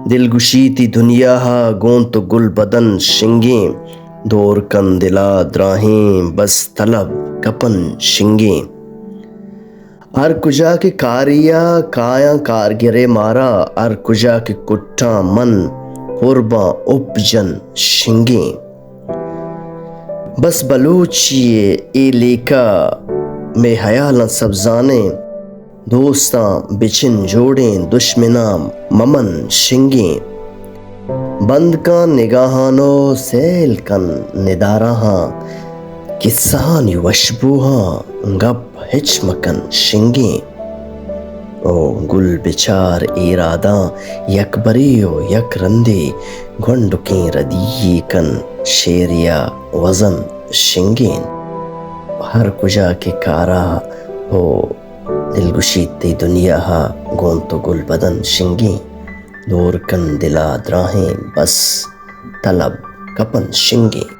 دلگشی تی دنیا ہا گون تو گل بدن شنگیں دور کن دلا دراہیں بس طلب کپن شنگیں ہر کجا کے کاریا کایا کارگرے مارا ہر کجا کے کٹا من قرباں اپجن شنگیں بس بلوچیے اے لیکا میں حیالاں سبزانیں دوستاں بچن جوڑیں دشمناں ممن شنگیں بند کا نگاہانو سیل کن ندارہاں قصہانی وشبوہاں گپ ہچ مکن شنگیں او گل بچار ایراداں یک بریو یک رندے گھنڈکیں ردی کن شیریا وزن شنگیں ہر کجا کے کارا ہو دلگشی تی دنیا ہا گون تو گل بدن شنگیں دور کن دلا دراہیں بس طلب کپن شنگیں